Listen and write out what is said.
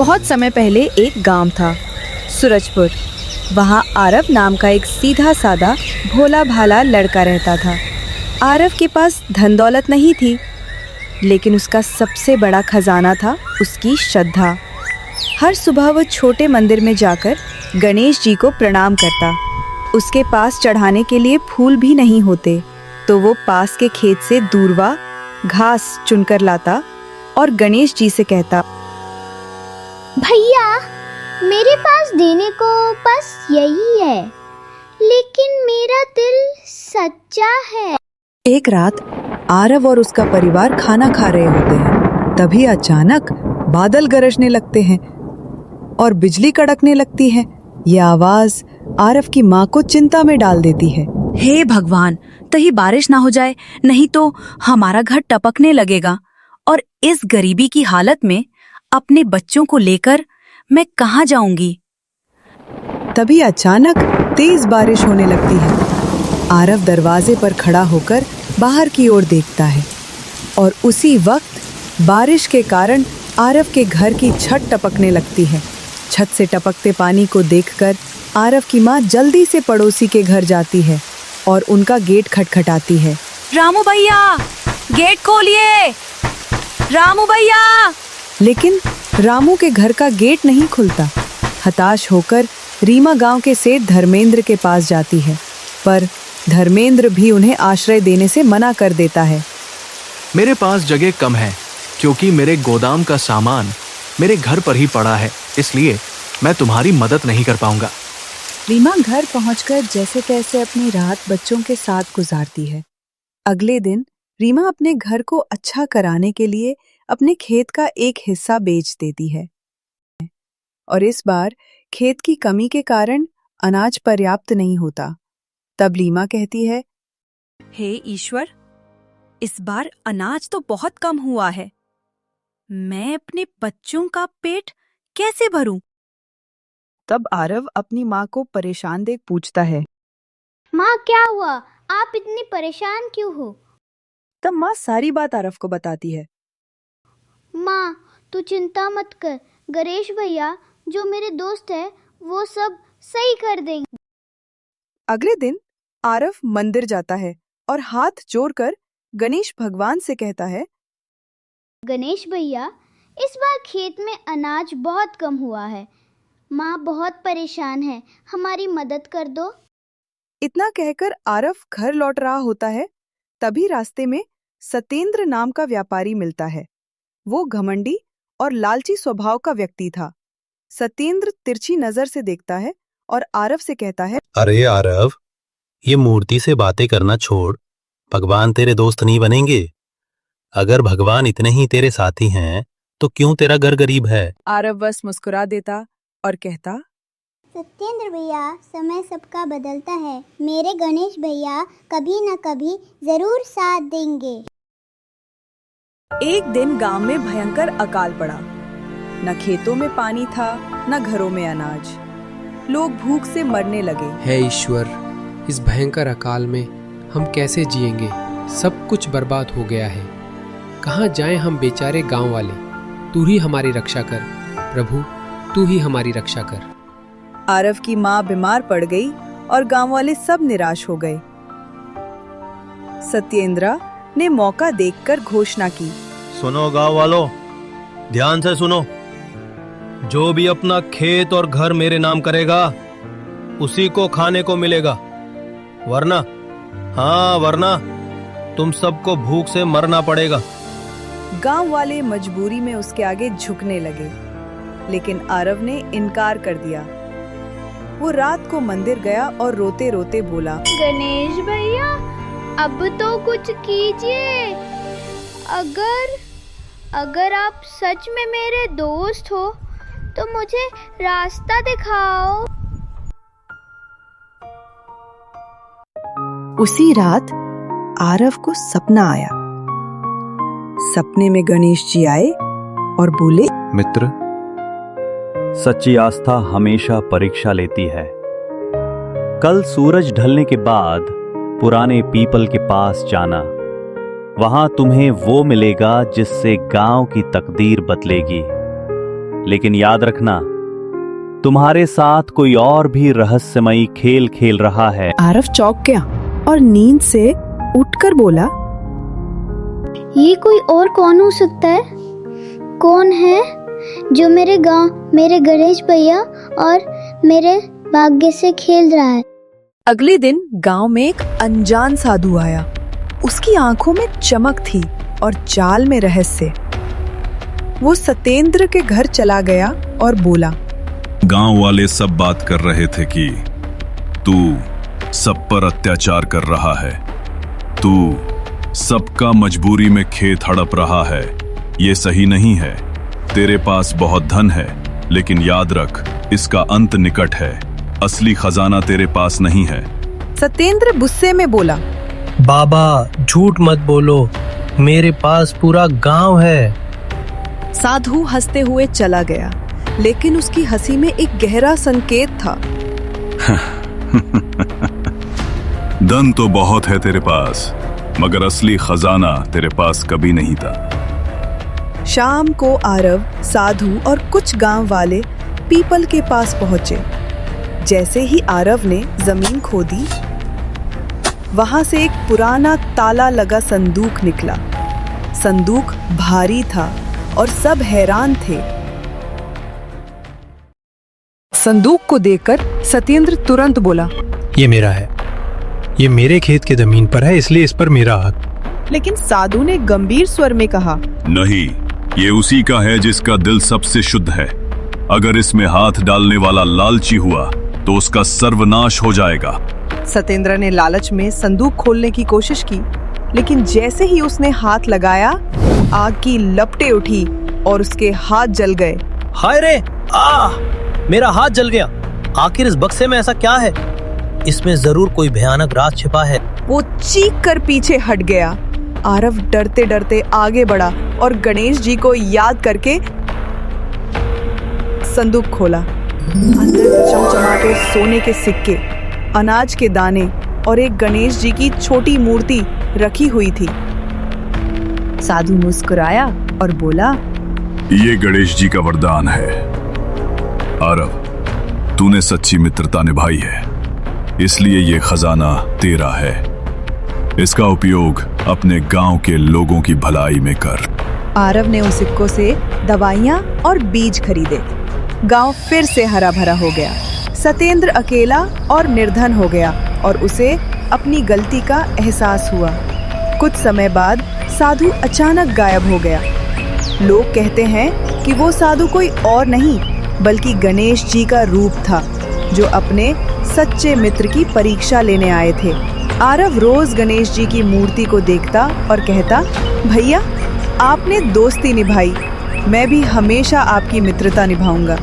बहुत समय पहले एक गांव था, सूरजपुर। वहाँ आरव नाम का एक सीधा साधा भोला भाला लड़का रहता था। आरव के पास धन दौलत नहीं थी, लेकिन उसका सबसे बड़ा खजाना था उसकी श्रद्धा। हर सुबह वो छोटे मंदिर में जाकर गणेश जी को प्रणाम करता। उसके पास चढ़ाने के लिए फूल भी नहीं होते, तो वो पास के खेत से दूर्वा घास चुनकर लाता और गणेश जी से कहता, भैया मेरे पास देने को बस यही है, लेकिन मेरा दिल सच्चा है। एक रात आरव और उसका परिवार खाना खा रहे होते हैं। तभी अचानक बादल गरजने लगते हैं और बिजली कड़कने लगती है। यह आवाज आरव की माँ को चिंता में डाल देती है। हे भगवान, कहीं बारिश ना हो जाए, नहीं तो हमारा घर टपकने लगेगा और इस गरीबी की हालत में अपने बच्चों को लेकर मैं कहाँ जाऊंगी। तभी अचानक तेज बारिश होने लगती है। आरव दरवाजे पर खड़ा होकर बाहर की ओर देखता है और उसी वक्त बारिश के कारण आरव के घर की छत टपकने लगती है। छत से टपकते पानी को देखकर आरव की माँ जल्दी से पड़ोसी के घर जाती है और उनका गेट खटखटाती है। रामू भैया, गेट खोलिए, रामू भैया। लेकिन रामू के घर का गेट नहीं खुलता। हताश होकर रीमा गांव के सेठ धर्मेंद्र के पास जाती है, पर धर्मेंद्र भी उन्हें आश्रय देने से मना कर देता है। मेरे पास जगह कम है, क्योंकि मेरे गोदाम का सामान मेरे घर पर ही पड़ा है, इसलिए मैं तुम्हारी मदद नहीं कर पाऊंगा। रीमा घर पहुंचकर जैसे तैसे अपनी रात बच्चों के साथ गुजारती है। अगले दिन रीमा अपने घर को अच्छा कराने के लिए अपने खेत का एक हिस्सा बेच देती है और इस बार खेत की कमी के कारण अनाज पर्याप्त नहीं होता। तब रीमा कहती है, हे ईश्वर, इस बार अनाज तो बहुत कम हुआ है। मैं अपने बच्चों का पेट कैसे भरूं? तब आरव अपनी माँ को परेशान देख पूछता है, माँ क्या हुआ, आप इतनी परेशान क्यों हो? तब माँ सारी बात आरव को बताती है। माँ तू चिंता मत कर, गणेश भैया जो मेरे दोस्त है वो सब सही कर देंगे। अगले दिन आरव मंदिर जाता है और हाथ जोड़कर गणेश भगवान से कहता है, गणेश भैया इस बार खेत में अनाज बहुत कम हुआ है, माँ बहुत परेशान है, हमारी मदद कर दो। इतना कहकर आरव घर लौट रहा होता है। तभी रास्ते में सत्येंद्र नाम का व्यापारी मिलता है। वो घमंडी और लालची स्वभाव का व्यक्ति था। सत्येंद्र तिरछी नजर से देखता है और आरव से कहता है, अरे आरव, ये मूर्ति से बातें करना छोड़, भगवान तेरे दोस्त नहीं बनेंगे। अगर भगवान इतने ही तेरे साथी हैं तो क्यों तेरा घर गरीब है। आरव बस मुस्कुरा देता और कहता, सत्येंद्र भैया समय सबका बदलता है, मेरे गणेश भैया कभी न कभी जरूर साथ देंगे। एक दिन गांव में भयंकर अकाल पड़ा। न खेतों में पानी था, न घरों में अनाज। लोग भूख से मरने लगे। हे ईश्वर, इस भयंकर अकाल में हम कैसे जिएंगे? सब कुछ बर्बाद हो गया है। कहाँ जाएं हम बेचारे गांव वाले? तू ही हमारी रक्षा कर प्रभु, तू ही हमारी रक्षा कर। आरव की माँ बीमार पड़ गई और गांव वाले सब निराश हो गए। सत्येंद्र ने मौका देखकर घोषणा की, सुनो गांव वालों, ध्यान से सुनो। जो भी अपना खेत और घर मेरे नाम करेगा उसी को खाने को मिलेगा, वरना तुम सबको भूख से मरना पड़ेगा। गांव वाले मजबूरी में उसके आगे झुकने लगे, लेकिन आरव ने इनकार कर दिया। वो रात को मंदिर गया और रोते रोते बोला, गणेश भैया अब तो कुछ कीजिए। अगर आप सच में मेरे दोस्त हो तो मुझे रास्ता दिखाओ। उसी रात आरव को सपना आया। सपने में गणेश जी आए और बोले, मित्र, सच्ची आस्था हमेशा परीक्षा लेती है। कल सूरज ढलने के बाद पुराने पीपल के पास जाना। वहां तुम्हें वो मिलेगा जिससे गांव की तकदीर बदलेगी। लेकिन याद रखना, तुम्हारे साथ कोई और भी रहस्यमयी खेल खेल रहा है। आरव चौंक गया और नींद से उठकर बोला, ये कोई और कौन हो सकता है? कौन है जो मेरे गांव, मेरे गणेश भैया और मेरे भाग्य से खेल रहा है? अगले दिन गांव में एक अनजान साधु आया। उसकी आंखों में चमक थी और चाल में रहस्य। वो सतेंद्र के घर चला गया और बोला, गांव वाले सब बात कर रहे थे कि तू सब पर अत्याचार कर रहा है, तू सबका मजबूरी में खेत हड़प रहा है। ये सही नहीं है। तेरे पास बहुत धन है, लेकिन याद रख, इसका अंत निकट है। असली खजाना तेरे पास नहीं है। सतेंद्र गुस्से में बोला, बाबा झूठ मत बोलो, मेरे पास पूरा गांव है। साधु हंसते हुए चला गया, लेकिन उसकी हंसी में एक गहरा संकेत था। धन तो बहुत है तेरे पास, मगर असली खजाना तेरे पास कभी नहीं था। शाम को आरव, साधु और कुछ गांव वाले पीपल के पास पहुंचे। जैसे ही आरव ने जमीन खोदी, वहां से एक पुराना ताला लगा संदूक निकला। संदूक भारी था और सब हैरान थे। संदूक को देखकर सत्येंद्र तुरंत बोला, ये मेरा है, ये मेरे खेत की जमीन पर है, इसलिए इस पर मेरा हक। लेकिन साधु ने गंभीर स्वर में कहा, नहीं, ये उसी का है जिसका दिल सबसे शुद्ध है। अगर इसमें हाथ डालने वाला लालची हुआ तो उसका सर्वनाश हो जाएगा। सत्येंद्र ने लालच में संदूक खोलने की कोशिश की, लेकिन जैसे ही उसने हाथ लगाया, आग की लपटें उठी और उसके हाथ जल गए। हाय रे, मेरा हाथ जल गया। आखिर इस बक्से में ऐसा क्या है? इसमें जरूर कोई भयानक राज छिपा है। वो चीख कर पीछे हट गया। आरव डरते डरते आगे बढ़ा और गणेश जी को याद करके संदूक खोला। अंदर चमचमाते सोने के सिक्के, अनाज के दाने और एक गणेश जी की छोटी मूर्ति रखी हुई थी। साधु मुस्कुराया और बोला, ये गणेश जी का वरदान है। आरव, तूने सच्ची मित्रता निभाई है, इसलिए ये खजाना तेरा है। इसका उपयोग अपने गांव के लोगों की भलाई में कर। आरव ने उन सिक्कों से दवाइयाँ और बीज खरीदे। गांव फिर से हरा भरा हो गया। सत्येंद्र अकेला और निर्धन हो गया और उसे अपनी गलती का एहसास हुआ। कुछ समय बाद साधु अचानक गायब हो गया। लोग कहते हैं कि वो साधु कोई और नहीं बल्कि गणेश जी का रूप था, जो अपने सच्चे मित्र की परीक्षा लेने आए थे। आरव रोज गणेश जी की मूर्ति को देखता और कहता, भैया आपने दोस्ती निभाई, मैं भी हमेशा आपकी मित्रता निभाऊंगा।